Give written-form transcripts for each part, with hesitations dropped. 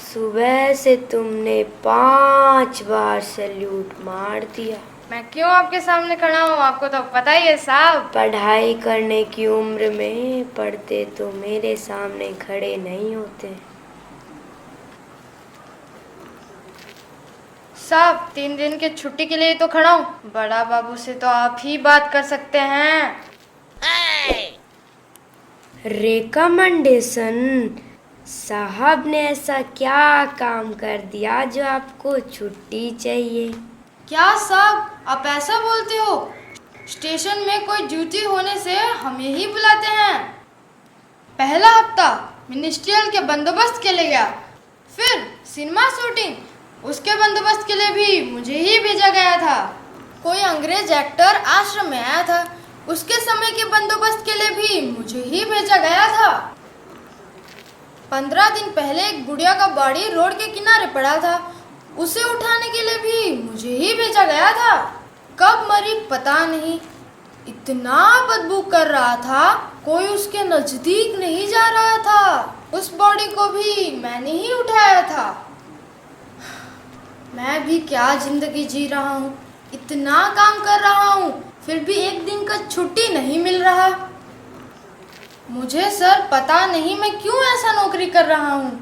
सुबह से तुमने 5 बार सैल्यूट मार दिया। मैं क्यों आपके सामने खड़ा हूँ, आपको तो पता ही है साहब। पढ़ाई करने की उम्र में पढ़ते तो मेरे सामने खड़े नहीं होते। साहब 3 दिन की छुट्टी के लिए तो खड़ा हूँ। बड़ा बाबू से तो आप ही बात कर सकते हैं। रिकमेंडेशन? साहब ने ऐसा क्या काम कर दिया जो आपको छुट्टी चाहिए? क्या साहब आप ऐसा बोलते हो? स्टेशन में कोई ड्यूटी होने से हमें ही बुलाते हैं। पहला हफ्ता मिनिस्ट्रियल के बंदोबस्त के लिए गया, फिर सिनेमा शूटिंग, उसके बंदोबस्त के लिए भी मुझे ही भेजा गया था। कोई अंग्रेज एक्टर आश्रम में आया था, उसके समय के बंदोबस्त के लिए भी मुझे ही भेजा गया था। 15 दिन पहले एक बुढ़िया का बॉडी रोड के किनारे पड़ा था, उसे उठाने के लिए भी मुझे ही भेजा गया था। कब मरी पता नहीं, इतना बदबू कर रहा था, कोई उसके नजदीक नहीं जा रहा था। उस बॉडी को भी मैंने ही उठाया था। मैं भी क्या जिंदगी जी रहा हूँ, इतना काम कर रहा हूँ, फिर भी एक दिन का छुट्टी नहीं मिल रहा। मुझे सर पता नहीं मैं क्यों ऐसा नौकरी कर रहा हूँ।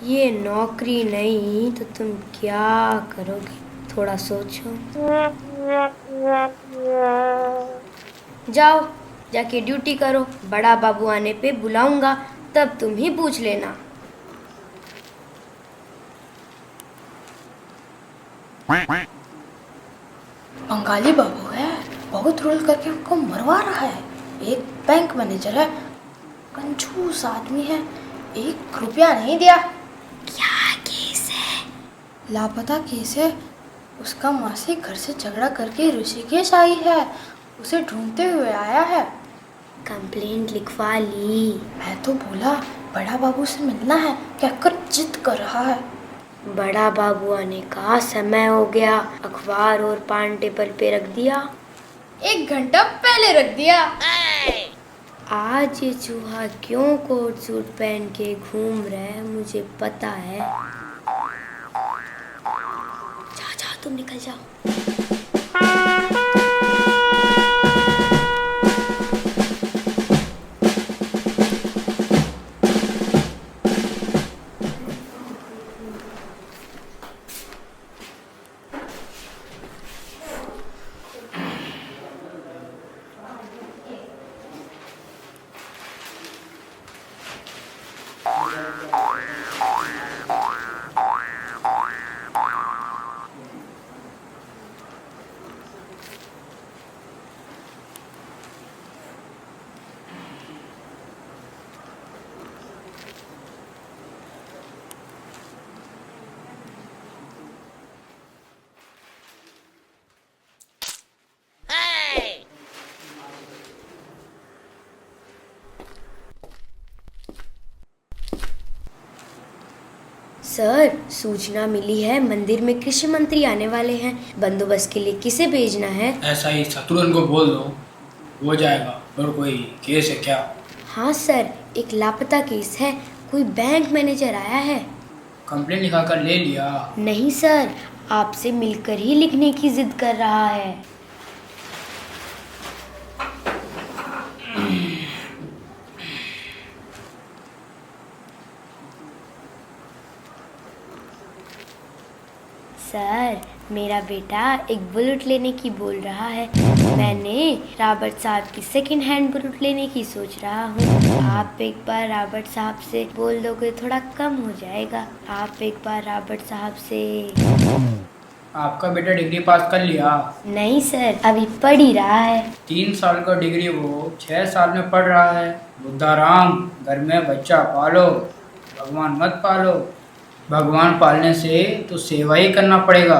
ये नौकरी नहीं तो तुम क्या करोगे? थोड़ा सोचो। जाओ, जाके ड्यूटी करो। बड़ा बाबू आने पे बुलाऊंगा, तब तुम ही पूछ लेना। बंगाली बाबू है, बहुत रोल करके हमको मरवा रहा है। एक बैंक मैनेजर है, कंजूस आदमी है, 1 रुपया नहीं दिया। क्या केस है? लापता केस है। उसका मासी घर से झगड़ा करके ऋषिकेश आई है, उसे ढूंढते हुए आया है। कंप्लेंट लिखवा ली? मैं तो बोला बड़ा बाबू से मिलना है, कहकर जिद कर रहा है। बड़ा बाबू आने का समय हो गया। अखबार और पान टेबल पे रख दिया? 1 घंटा पहले रख दिया। आज ये चूहा क्यों कोट सूट पहन के घूम रहा है मुझे पता है। जाओ जाओ, तुम निकल जाओ। सर, सूचना मिली है मंदिर में कृषि मंत्री आने वाले हैं। बंदोबस्त के लिए किसे भेजना है? ऐसा ही शत्रुघ्न को बोल दो, हो जाएगा। और कोई केस है क्या? हाँ सर, एक लापता केस है। कोई बैंक मैनेजर आया है। कंप्लेंट लिखा कर ले लिया? नहीं सर, आपसे मिलकर ही लिखने की जिद कर रहा है। सर, मेरा बेटा एक बुलेट लेने की बोल रहा है। मैंने रॉबर्ट साहब की सेकंड हैंड बुलेट लेने की सोच रहा हूँ। आप एक बार रॉबर्ट साहब से बोल दोगे थोड़ा कम हो जाएगा। आप एक बार रॉबर्ट साहब से। आपका बेटा डिग्री पास कर लिया? नहीं सर, अभी पढ़ ही रहा है। 3 साल का डिग्री वो 6 साल में पढ़ रहा है। बुद्धाराम, घर में बच्चा पालो, भगवान मत पालो। भगवान पालने से तो सेवा ही करना पड़ेगा।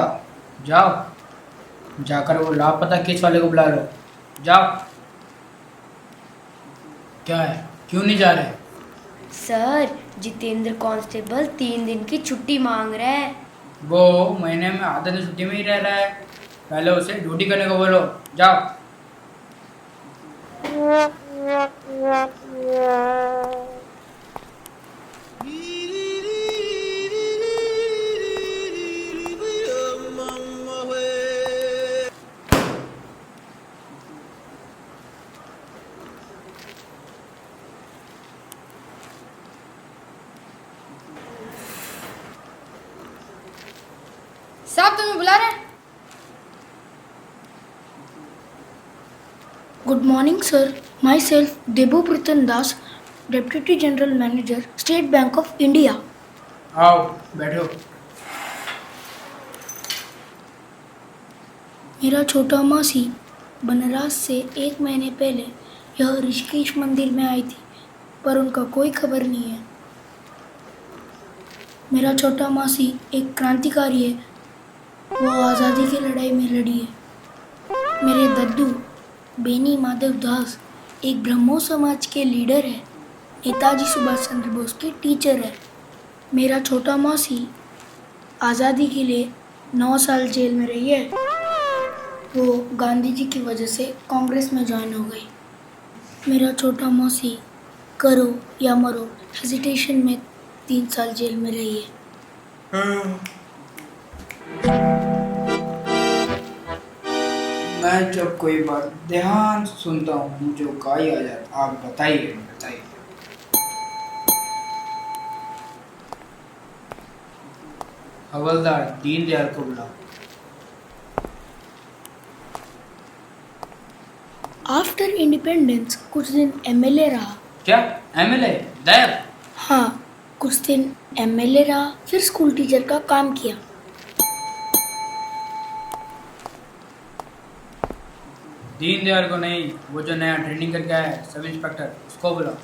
जाओ, जाकर वो लापता केस वाले को बुला लो। जाओ। क्या है, क्यों नहीं जा रहे? सर, जितेंद्र कांस्टेबल 3 दिन की छुट्टी मांग रहा है। वो महीने में आधा दिन छुट्टी में ही रह रहा है। पहले उसे ड्यूटी करने को बोलो, जाओ। साहब तुम्हें बुला रहे हैं। Good morning, sir. Myself, Debu Pritan Das, Deputy General Manager, State Bank of India. आओ बैठो। मेरा छोटा मासी बनारस से 1 महीने पहले यह ऋषिकेश मंदिर में आई थी, पर उनका कोई खबर नहीं है। मेरा छोटा मासी एक क्रांतिकारी है, वो आज़ादी की लड़ाई में लड़ी है। मेरे दद्दू बेनी माधव दास एक ब्रह्मो समाज के लीडर है, नेताजी सुभाष चंद्र बोस के टीचर है। मेरा छोटा मौसी आज़ादी के लिए 9 साल जेल में रही है। वो गांधी जी की वजह से कांग्रेस में ज्वाइन हो गई। मेरा छोटा मौसी करो या मरो हेजिटेशन में 3 साल जेल में रही है। मैं जब कोई बात ध्यान से सुनता हूँ मुझे उकाई आ जाता। आप बताइए बताइए। हवलदार दीनदयाल को बुलाओ। आफ्टर इंडिपेंडेंस कुछ दिन एमएलए रहा। क्या एमएलए दयाल? हाँ, कुछ दिन एमएलए रहा, फिर स्कूल टीचर का काम किया। दीनदयाल को नहीं, वो जो नया ट्रेनिंग करके आया है सब इंस्पेक्टर, उसको बुलाओ।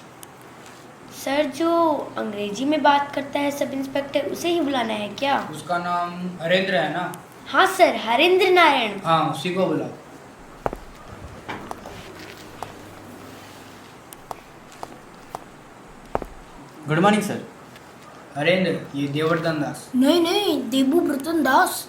सर, जो अंग्रेजी में बात करता है सब इंस्पेक्टर, उसे ही बुलाना है क्या? उसका नाम हरेंद्र है ना? हाँ सर, हरेंद्र नारायण। हाँ, उसी को बुलाओ। Good morning sir. हरेंद्र, ये देवर्धन दास। नहीं, देबू ब्रतन दास।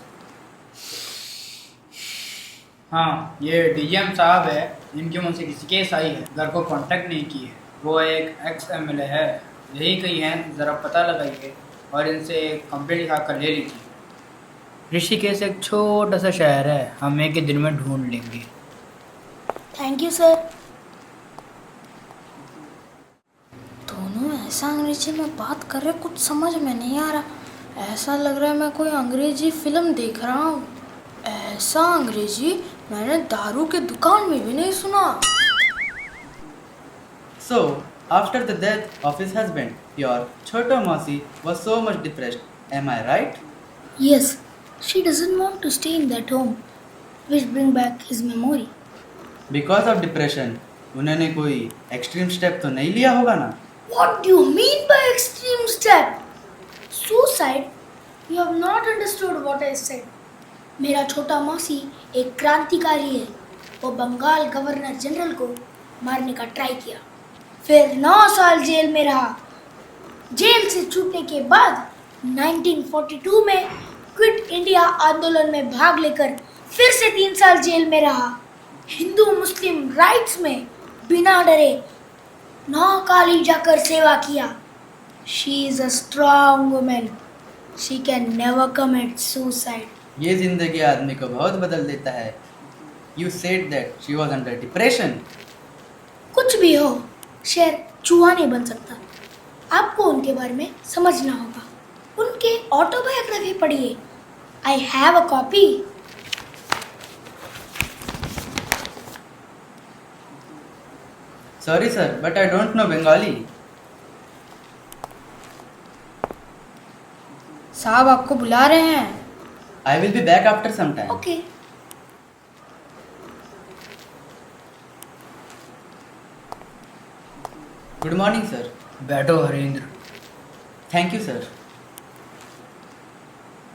हाँ, ये डीजीएम साहब है, इनके मुँह से किसी केस आई है, घर को कांटेक्ट नहीं की है। वो एक एक्स एमएलए है, यही कहीं है, ज़रा पता लगाइए और इनसे कंप्लेंट लिखा कर ले लीजिए। ऋषिकेश एक छोटा सा शहर है, हम एक ही दिन में ढूंढ लेंगे। Thank you sir. दोनों ऐसा अंग्रेजी में बात कर रहे, कुछ समझ में नहीं आ रहा। ऐसा लग रहा है मैं कोई अंग्रेजी फिल्म देख रहा हूँ। ऐसा अंग्रेजी मैंने दारू के दुकान में भी नहीं सुना। So, after the death of his husband, your Choto Masi was so much depressed. Am I right? Yes, she doesn't want to stay in that home, which bring back his memory. Because of depression, उन्होंने कोई extreme step तो नहीं लिया होगा ना? What do you mean by extreme step? Suicide? You have not understood what I said. मेरा छोटा मौसी एक क्रांतिकारी है। वो बंगाल गवर्नर जनरल को मारने का ट्राई किया, फिर 9 साल जेल में रहा। जेल से छूटने के बाद 1942 में क्विट इंडिया आंदोलन में भाग लेकर फिर से 3 साल जेल में रहा। हिंदू मुस्लिम राइट्स में बिना डरे नौकाली जाकर सेवा किया। She is a strong women. She can never commit suicide. ये जिंदगी आदमी को बहुत बदल देता है। You said that she was under depression. कुछ भी हो, शेर चूहा नहीं बन सकता। आपको उनके बारे में समझना होगा। उनके ऑटोबायोग्राफी पढ़िए। I have a copy. Sorry sir, but I don't know Bengali. साहब आपको बुला रहे हैं। I will be back after some time. Okay. Good morning sir. बैठो हरेंद्र। Thank you sir.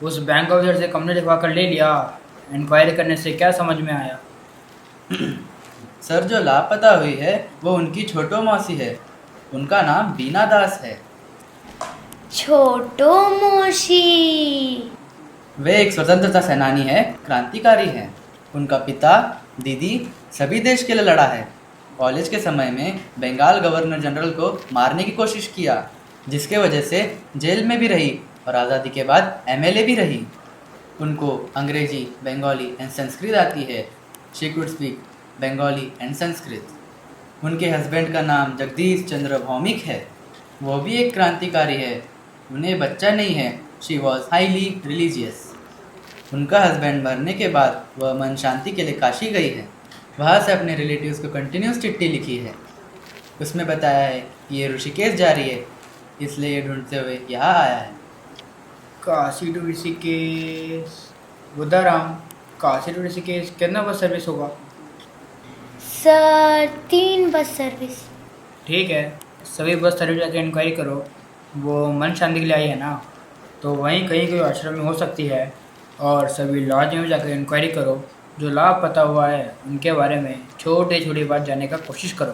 उस बैंक ऑफिसर से कंप्लेंट लिखवा कर ले लिया। इंक्वायरी करने से क्या समझ में आया? सर, जो लापता हुई है वो उनकी छोटो मौसी है। उनका नाम बीना दास है। छोटो मोशी। वे एक स्वतंत्रता सेनानी है, क्रांतिकारी हैं। उनका पिता, दीदी सभी देश के लिए लड़ा है। कॉलेज के समय में बंगाल गवर्नर जनरल को मारने की कोशिश किया, जिसके वजह से जेल में भी रही और आज़ादी के बाद एमएलए भी रही। उनको अंग्रेजी, बंगाली एंड संस्कृत आती है। She could speak Bengali and Sanskrit. उनके हस्बैंड का नाम जगदीश चंद्र भौमिक है। वो भी एक क्रांतिकारी है। उन्हें बच्चा नहीं है। She was highly religious. उनका हस्बैंड मरने के बाद वह मन शांति के लिए काशी गई है। वहाँ से अपने रिलेटिव्स को कंटिन्यूस चिट्ठी लिखी है। उसमें बताया है कि ये ऋषिकेश जा रही है, इसलिए ये ढूंढते हुए यहाँ आया है। काशी टू ऋषिकेश। बुद्धाराम, काशी टू ऋषिकेश कितना बस सर्विस होगा? Sir 3 bus service. ठीक है, सभी बस सर्विस जाके इंक्वायरी करो। वो मन शांति के लिए आई है ना, तो वहीं कहीं कोई आश्रम में हो सकती है। और सभी लॉज में जाकर इंक्वायरी करो। जो लाभ पता हुआ है उनके बारे में छोटी छोटी बात जानने का कोशिश करो।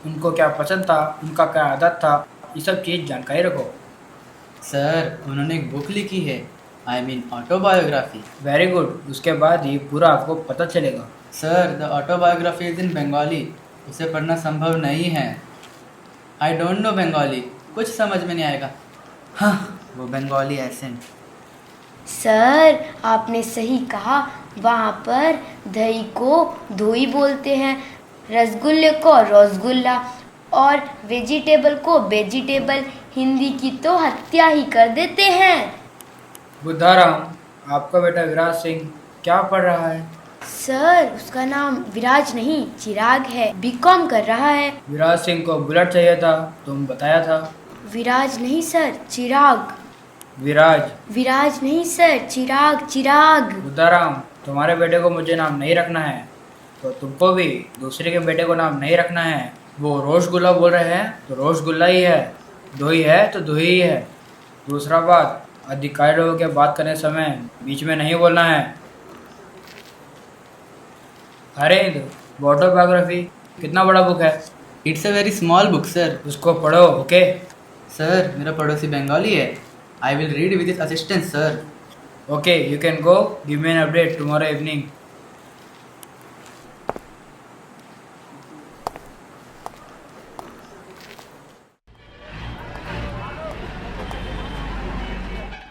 उनको क्या पसंद था, उनका क्या आदत था, ये सब चीज़ जानकारी रखो। सर, उन्होंने एक बुक लिखी है, I mean autobiography. Very good, उसके बाद ही पूरा आपको पता चलेगा। Sir, the autobiography is in Bengali. उसे पढ़ना संभव नहीं है। आई डोंट नो बंगाली, कुछ समझ में नहीं आएगा। हाँ, वो बंगाली एसेंट। सर आपने सही कहा, वहाँ पर दही को धोई बोलते हैं, रसगुल्ले को रसगुल्ला और वेजिटेबल को वेजिटेबल। हिंदी की तो हत्या ही कर देते हैं। बुद्धाराम, आपका बेटा विराज सिंह क्या पढ़ रहा है? सर उसका नाम विराज नहीं चिराग है, बीकॉम कर रहा है। विराज सिंह को बुलेट चाहिए था, तुम बताया था। विराज नहीं सर, चिराग। विराज नहीं सर, चिराग चिराग। बुद्धाराम, तुम्हारे बेटे को मुझे नाम नहीं रखना है तो तुमको भी दूसरे के बेटे को नाम नहीं रखना है। वो रोशगुल्ला बोल रहे हैं तो रोशगुल्ला ही है, दोही है तो दोही ही है। दूसरा बात, अधिकारी लोगों के बात करने समय बीच में नहीं बोलना है। अरे ऑटोबायोग्राफी कितना बड़ा बुक है? It's a very small book sir. उसको पढ़ो, ओके? सर, मेरा पड़ोसी बंगाली है। I will read with his assistance sir. Okay, you can go. Give me an update tomorrow evening.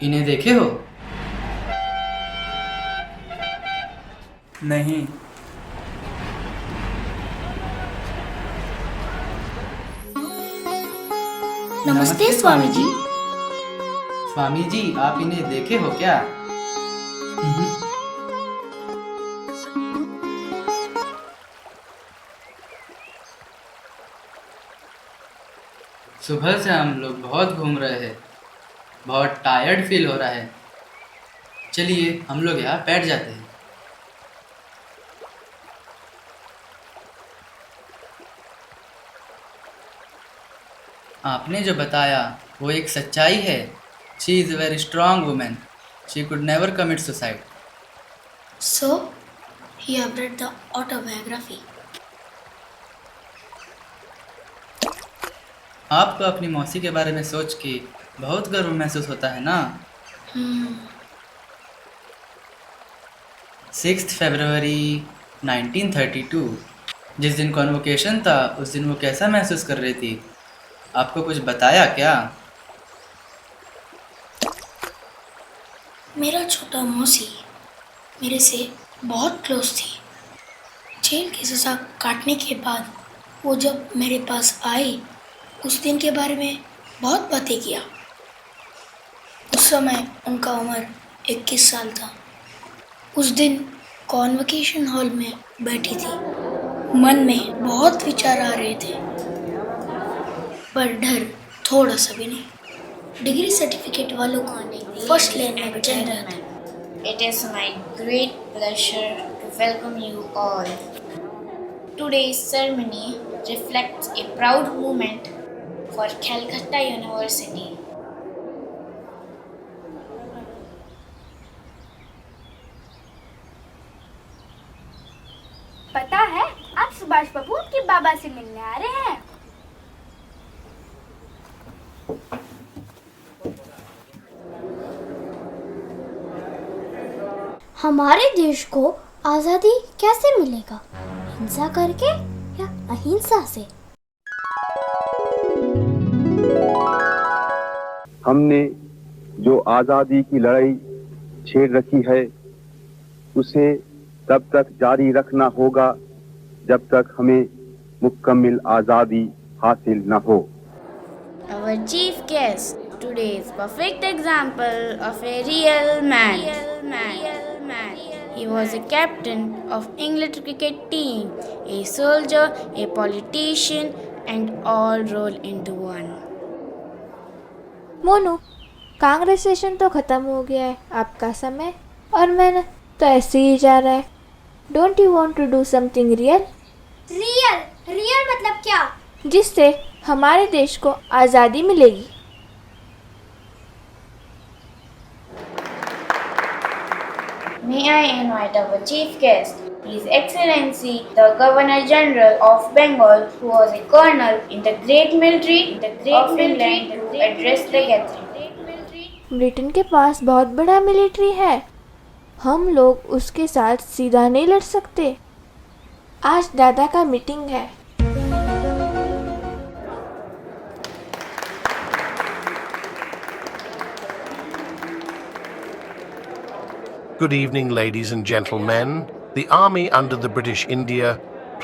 इन्हें देखे हो? नहीं। नमस्ते स्वामी जी। स्वामी जी, आप इन्हें देखे हो क्या? सुबह से हम लोग बहुत घूम रहे हैं, बहुत टायर्ड फील हो रहा है। चलिए हम लोग यहाँ बैठ जाते हैं। आपने जो बताया वो एक सच्चाई है। She is a very strong women. She could never commit suicide. So, you have read the autobiography. आपको अपनी मौसी के बारे में सोच के बहुत गर्व महसूस होता है ना? 6 फरवरी 1932, जिस दिन कॉन्वोकेशन था, उस दिन वो कैसा महसूस कर रही थी? आपको कुछ बताया क्या? मेरा छोटा मौसी मेरे से बहुत क्लोज थी। जेल की सज़ा काटने के बाद वो जब मेरे पास आई, उस दिन के बारे में बहुत बातें किया। उस समय उनका उम्र 21 साल था। उस दिन कॉन्वोकेशन हॉल में बैठी थी। मन में बहुत विचार आ रहे थे, पर डर थोड़ा सा भी नहीं। डिग्री सर्टिफिकेट वालों को फर्स्ट लाइन में बैठा रहता। It is my great pleasure to welcome you all. Today's ceremony reflects a proud moment for Calcutta University. पता है आप सुभाष बाबू उनके बाबा से मिलने आ रहे हैं। हमारे देश को आज़ादी कैसे मिलेगा? हिंसा करके या अहिंसा से? हमने जो आज़ादी की लड़ाई छेड़ रखी है उसे तब तक जारी रखना होगा जब तक हमें मुकम्मल आज़ादी हासिल न हो। Our chief guest today is perfect example of a real man. He was a captain of England cricket team, a soldier, a politician, and all rolled into one. Monu, Congress session तो ख़त्म हो गया है, आपका समय और मैंने तो ऐसे ही जा रहा है। Don't you want to do something real? Real मतलब क्या? जिससे हमारे देश को आज़ादी मिलेगी। May I invite our chief guest, His Excellency the Governor General of Bengal, who was a colonel in the Great Military of Finland, to address the gathering. Britain के पास बहुत बड़ा मिलिट्री है, हम लोग उसके साथ सीधा नहीं लड़ सकते। आज दादा का मीटिंग है। Good evening, ladies and gentlemen. The army under the British India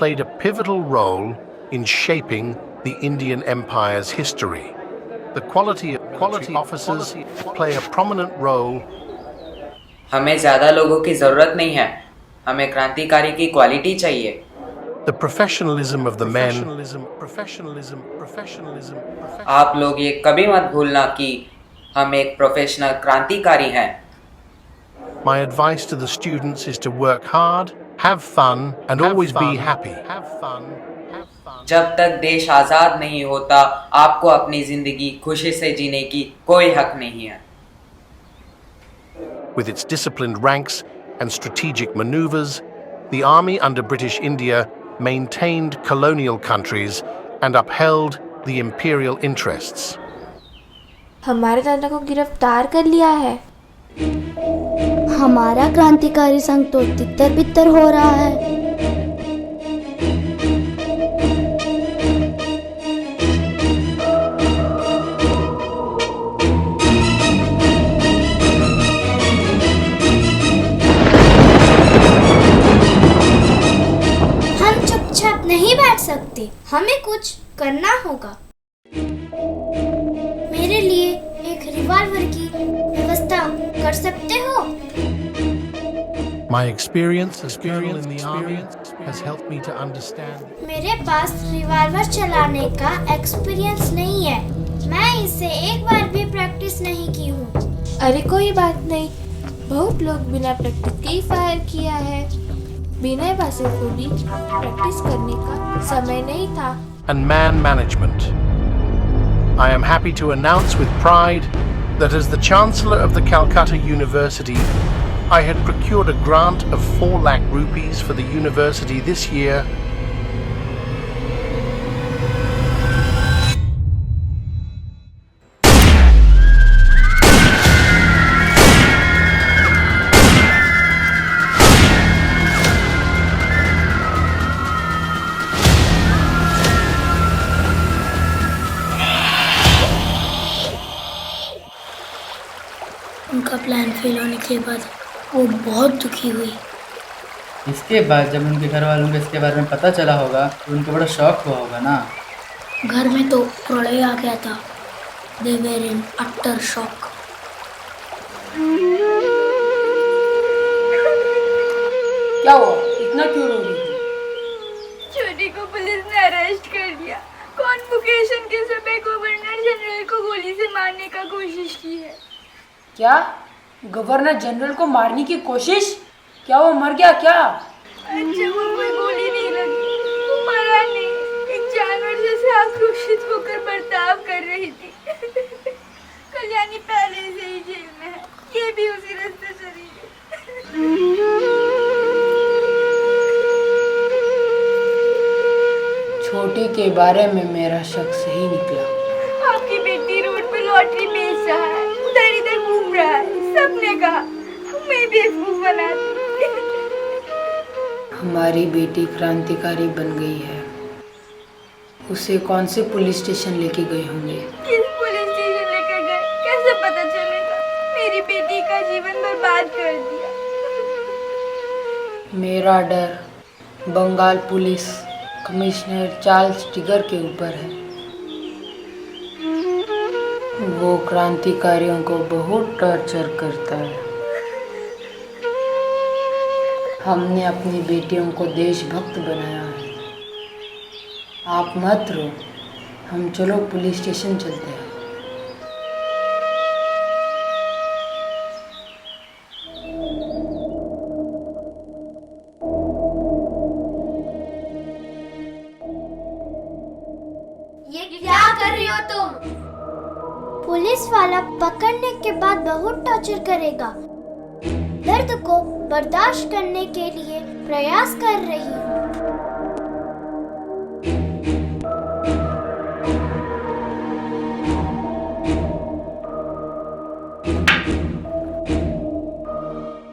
played a pivotal role in shaping the Indian Empire's history. The quality officers play a prominent role. हमें ज़्यादा लोगों की ज़रूरत नहीं है, हमें क्रांतिकारी की क्वालिटी चाहिए। The professionalism of the men. आप लोग ये कभी मत भूलना कि हम एक प्रोफेशनल क्रांतिकारी हैं। My advice to the students is to work hard, have fun, and always be happy. जब तक देश आज़ाद नहीं होता, आपको अपनी जिंदगी खुशी से जीने की कोई हक नहीं है। With its disciplined ranks and strategic maneuvers, the army under British India maintained colonial countries and upheld the imperial interests. हमारे दादा को गिरफ्तार कर लिया है। हमारा क्रांतिकारी संघ तो तितर बितर हो रहा है। हम चुपचाप नहीं बैठ सकते, हमें कुछ करना होगा। मेरे लिए एक रिवॉल्वर की व्यवस्था कर सकते हो? My experience as colonel in the army has helped me to understand. मेरे पास रिवॉल्वर चलाने का एक्सपीरियंस नहीं है, मैं इसे एक बार भी प्रैक्टिस नहीं की हूँ। अरे कोई बात नहीं, बहुत लोग बिना प्रैक्टिस के ही फायर किया है। बिना बासिल को भी प्रैक्टिस करने का समय नहीं था। And man management. I am happy to announce with pride that as the Chancellor of the Calcutta University, I had procured a grant of 4 lakh rupees for the university this year. उनका plan fail होने के बाद वो बहुत दुखी हुई। इसके बाद जब उनके घर वालों को इसके बारे में पता चला होगा तो उनको बड़ा शौक हुआ होगा ना। घर में तो प्रलय आ गया था। They were in utter shock. क्या हुआ? इतना क्यों रो रही थी? छोटी को पुलिस ने अरेस्ट कर लिया। कॉन्वोकेशन के समय गवर्नर जनरल को गोली से मारने का कोशिश की है। क्या? गवर्नर जनरल को मारने की कोशिश? क्या वो मर गया क्या? अच्छा, वो कोई गोली नहीं लगी, वो मरा नहीं। एक जानवर जैसे आक्रोशित होकर बर्ताव कर रही थी। कल्याणी पहले से ही जेल में है, ये भी उसी रास्ते चली गई। छोटी के बारे में मेरा शक सही निकला। आपकी बेटी रोड पे लॉटरी बेच रहा है, उधर इधर घूम रहा है। सबने कहा हमें बेवकूफ बना दिया। हमारी बेटी क्रांतिकारी बन गई है। उसे कौन से पुलिस स्टेशन लेके गए होंगे? किस पुलिस स्टेशन लेकर गए कैसे पता चलेगा? मेरी बेटी का जीवन बर्बाद कर दिया। मेरा डर बंगाल पुलिस कमिश्नर चार्ल्स टिगर के ऊपर है। वो क्रांतिकारियों को बहुत टॉर्चर करता है। हमने अपनी बेटियों को देशभक्त बनाया है। आप मत रो, हम चलो पुलिस स्टेशन चलते हैं। ये क्या कर रही हो तुम? पुलिस वाला पकड़ने के बाद बहुत टॉर्चर करेगा। दर्द को बर्दाश्त करने के लिए प्रयास कर रही हूँ।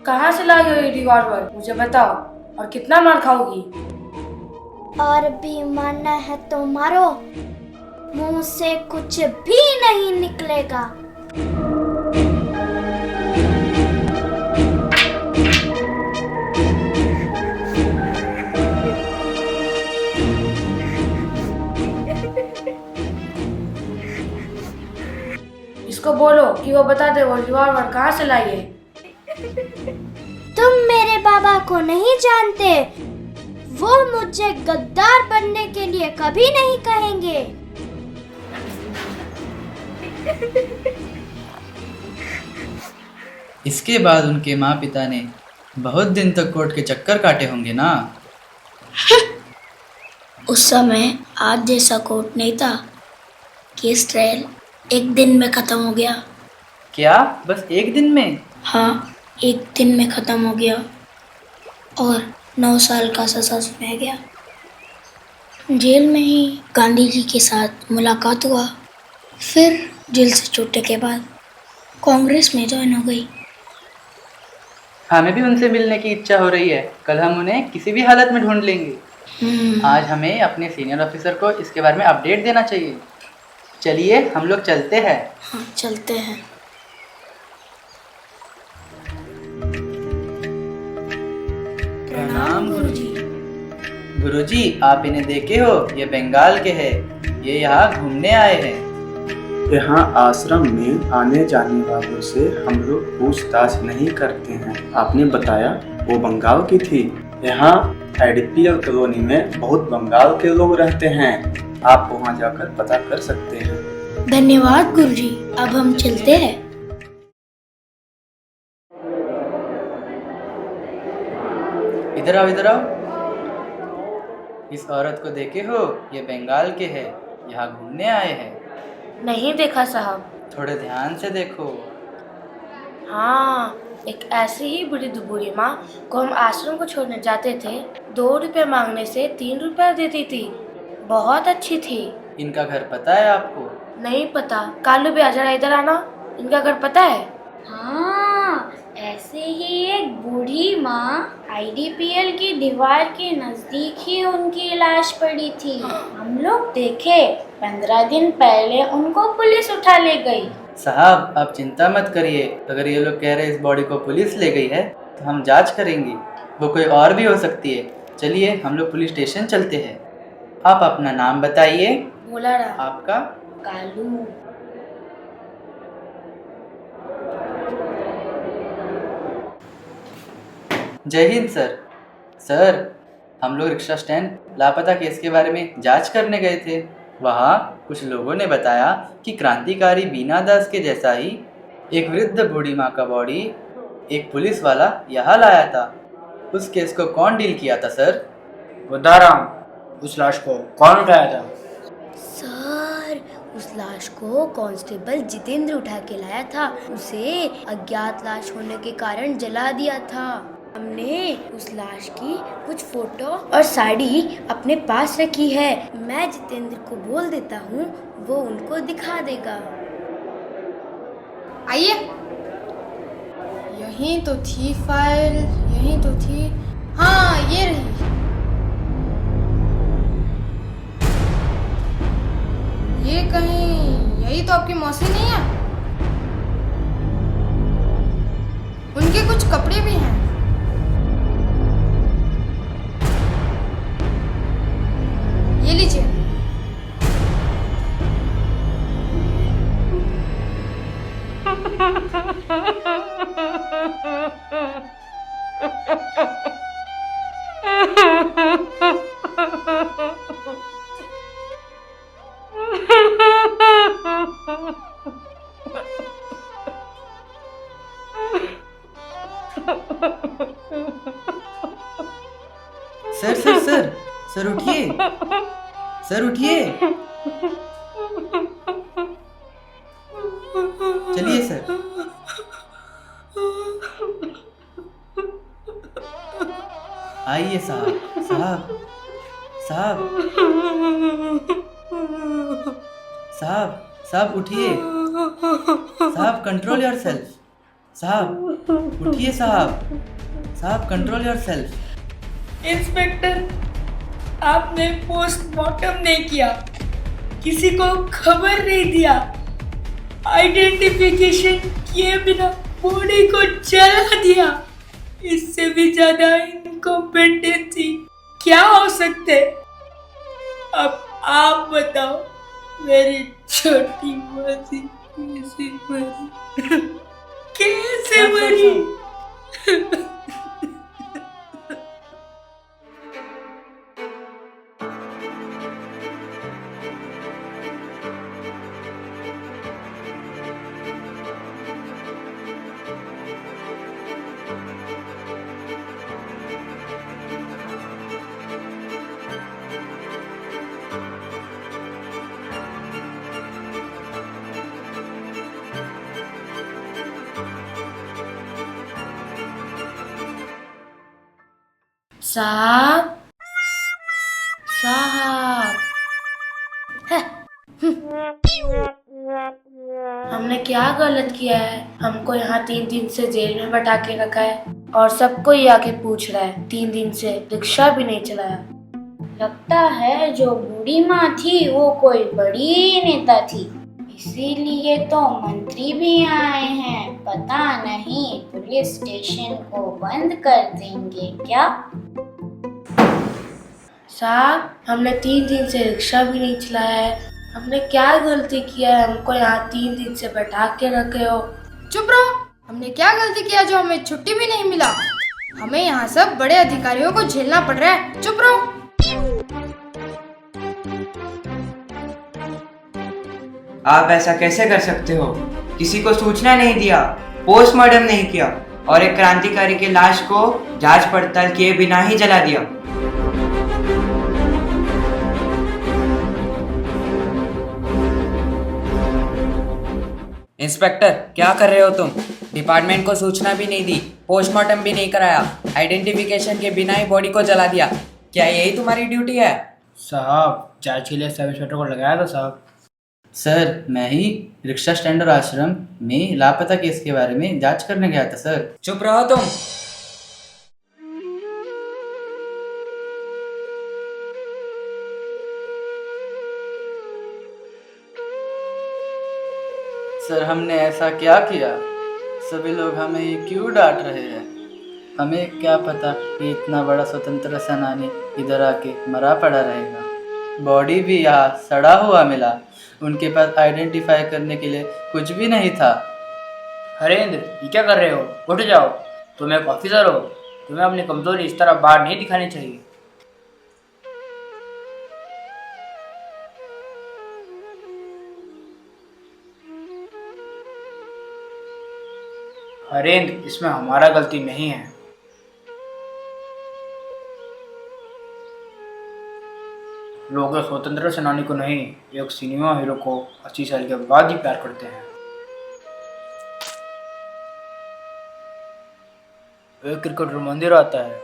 कहाँ से लाई हो ये रिवॉल्वर? मुझे बताओ, और कितना मार खाओगी? और भी मारना है तो मारो, मुंह से कुछ भी नहीं निकलेगा। इसको बोलो कि वो बता दे वो रिवॉल्वर कहाँ से लाई है। तुम मेरे बाबा को नहीं जानते। वो मुझे गद्दार बनने के लिए कभी नहीं कहेंगे। इसके बाद उनके माँ पिता ने बहुत दिन तक कोर्ट के चक्कर काटे होंगे ना। उस समय आज जैसा कोर्ट नहीं था। केस ट्रायल एक दिन में खत्म हो गया। क्या बस एक दिन में? हाँ, एक दिन में खत्म हो गया और 9 साल का सजा सुनाया गया। जेल में ही गांधी जी के साथ मुलाकात हुआ। फिर जेल से छूटने के बाद कांग्रेस में ज्वाइन हो गई। हमें भी उनसे मिलने की इच्छा हो रही है। कल हम उन्हें किसी भी हालत में ढूंढ लेंगे। आज हमें अपने सीनियर ऑफिसर को इसके बारे में अपडेट देना चाहिए। चलिए हम लोग चलते हैं। हाँ, चलते हैं। प्रणाम गुरुजी। गुरुजी, आप इन्हें देखे हो? ये बंगाल के हैं। ये यहाँ घूमने आए हैं। यहाँ आश्रम में आने जाने वालों से हम लोग पूछताछ नहीं करते हैं। आपने बताया वो बंगाल की थी। यहाँ एडीपीएल कॉलोनी में बहुत बंगाल के लोग रहते हैं। आप वहाँ जाकर पता कर सकते हैं। धन्यवाद गुरुजी। अब हम चलते हैं। इधर आओ, इधर आओ। इस औरत को देखे हो? ये बंगाल के हैं। यहाँ घूमने आए हैं। नहीं देखा साहब। थोड़े ध्यान से देखो। हाँ, एक ऐसी ही बूढ़ी माँ को हम आश्रम को छोड़ने जाते थे। 2 रुपए मांगने से 3 रुपए देती थी। बहुत अच्छी थी। इनका घर पता है आपको? नहीं पता। कालू भी जरा इधर आना। इनका घर पता है? हाँ, ऐसे ही एक बूढ़ी माँ आईडीपीएल की दीवार के नजदीक ही उनकी लाश पड़ी थी। हम लोग देखे। 15 दिन पहले उनको पुलिस उठा ले गई। साहब आप चिंता मत करिए। अगर ये लोग कह रहे हैं इस बॉडी को पुलिस ले गई है तो हम जांच करेंगे। वो कोई और भी हो सकती है। चलिए हम लोग पुलिस स्टेशन चलते हैं। आप अपना नाम बताइए। बोला रहा। आपका? कालू। जय हिंद सर। सर, हम लोग रिक्शा स्टैंड लापता केस के बारे में जांच करने गए थे। वहाँ कुछ लोगों ने बताया कि क्रांतिकारी बीना दास के जैसा ही एक वृद्ध बूढ़ी माँ का बॉडी एक पुलिस वाला यहाँ लाया था। उस केस को कौन डील किया था सर? बुद्धाराम। उस लाश को कौन उठाया था? सर, उस लाश को कांस्टेबल जितेंद्र उठा के लाया था। उसे अज्ञात लाश होने के कारण जला दिया था। हमने उस लाश की कुछ फोटो और साड़ी अपने पास रखी है। मैं जितेंद्र को बोल देता हूँ, वो उनको दिखा देगा। आइए। यहीं तो थी फाइल, यहीं तो थी। हाँ, ये रही। ये कहीं यही तो आपकी मौसी नहीं है? उनके कुछ कपड़े भी हैं। ये लीजिए। सर सर सर सर उठिए, सर उठिए, चलिए सर। आइए साहब, साहब, साहब, साहब, साहब उठिए, साहब कंट्रोल योरसेल्फ, साहब उठिए, साहब, साहब कंट्रोल योरसेल्फ। इंस्पेक्टर, आपने पोस्टमार्टम नहीं किया, किसी को खबर नहीं दिया, आइडेंटिफिकेशन किए बिना बॉडी को जला दिया। इससे भी ज्यादा इनकॉम्पिटेंसी क्या हो सकते? अब आप बताओ, मेरी छोटी मौसी कैसे मरी? कैसे मरी? साहब, साहब, हमने क्या गलत किया है? हमको यहाँ 3 दिन से जेल में बैठा के रखा है और सबको ही आके पूछ रहा है। 3 दिन से रिक्शा भी नहीं चलाया। लगता है जो बूढ़ी माँ थी वो कोई बड़ी नेता थी, इसीलिए तो मंत्री भी आए हैं। पता नहीं पुलिस स्टेशन को बंद कर देंगे क्या? साहब, हमने 3 दिन से रिक्शा भी नहीं चलाया है। हमने क्या गलती किया है? हमको यहाँ 3 दिन से बैठा के रखे हो। चुप रहो। हमने क्या गलती किया जो हमें छुट्टी भी नहीं मिला? हमें यहाँ सब बड़े अधिकारियों को झेलना पड़ रहा है। चुप रहो। आप ऐसा कैसे कर सकते हो? किसी को सूचना नहीं दिया, पोस्टमार्टम नहीं किया और एक क्रांतिकारी की लाश को जांच पड़ताल किए बिना ही जला दिया। इंस्पेक्टर, क्या कर रहे हो तुम? डिपार्टमेंट को सूचना भी नहीं दी, पोस्टमार्टम भी नहीं कराया, आइडेंटिफिकेशन के बिना ही बॉडी को जला दिया। क्या यही तुम्हारी ड्यूटी है? साहब, जांच के लिए सब इंस्पेक्टर को लगाया था साहब। सर, मैं ही रिक्शा स्टैंड और आश्रम में लापता केस के बारे में जांच करने गया था सर। चुप रहो तुम। सर, हमने ऐसा क्या किया? सभी लोग हमें क्यों डांट रहे हैं? हमें क्या पता कि इतना बड़ा स्वतंत्र सेनानी इधर आके मरा पड़ा रहेगा। बॉडी भी यहाँ सड़ा हुआ मिला। उनके पास आइडेंटिफाई करने के लिए कुछ भी नहीं था। हरेंद्र, ये क्या कर रहे हो? उठ जाओ। तुम एक ऑफिसर हो, तुम्हें अपनी कमजोरी इस तरह बाहर नहीं दिखानी चाहिए। हरेंद्र, इसमें हमारा गलती नहीं है। लोग स्वतंत्र सेनानी को नहीं, एक सिनेमा हीरो को 80 साल के बाद ही प्यार करते हैं। एक क्रिकेटर मंदिर आता है,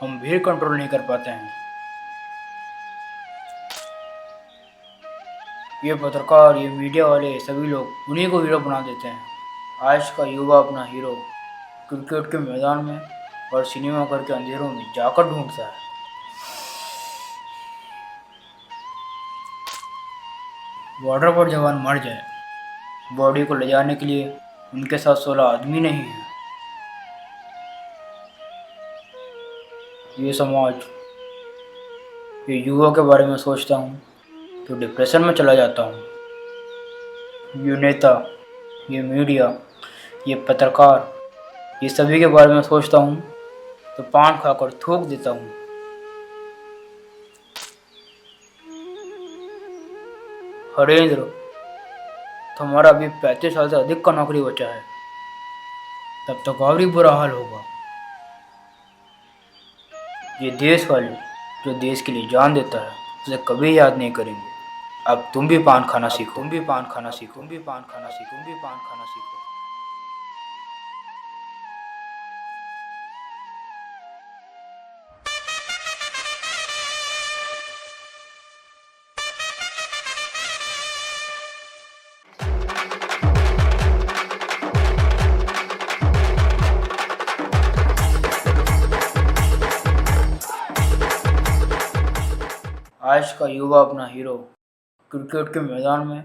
हम भीड़ कंट्रोल नहीं कर पाते हैं। ये पत्रकार, ये मीडिया वाले सभी लोग उन्हीं को हीरो बना देते हैं। आज का युवा अपना हीरो क्रिकेट के मैदान में और सिनेमा घर के अंधेरों में जाकर ढूंढता है। बॉर्डर पर जवान मर जाए, बॉडी को ले जाने के लिए उनके साथ 16 आदमी नहीं है। ये समाज, ये युवा के बारे में सोचता हूँ तो डिप्रेशन में चला जाता हूँ। ये नेता, ये मीडिया, ये पत्रकार, ये सभी के बारे में सोचता हूँ तो पान खाकर थूक देता हूँ। हरेंद्र, तुम्हारा अभी 35 साल से अधिक का नौकरी बचा है, तब तक और भी बुरा हाल होगा। ये देश वाले जो देश के लिए जान देता है उसे कभी याद नहीं करेंगे। अब तुम भी पान खाना सीखो, तुम भी पान खाना सीखो, तुम भी पान खाना सीखो, तुम भी पान खाना सीखो। आज का युवा अपना हीरो क्रिकेट के मैदान में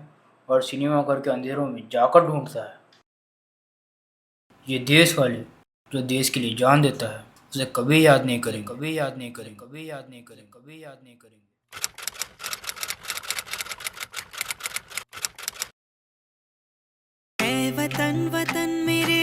और सिनेमा घर के अंधेरों में जाकर ढूंढता है। ये देश वाले जो देश के लिए जान देता है उसे कभी याद नहीं करेंगे, कभी याद नहीं करेंगे, कभी याद नहीं करेंगे, कभी याद नहीं करेंगे। वतन वतन मेरे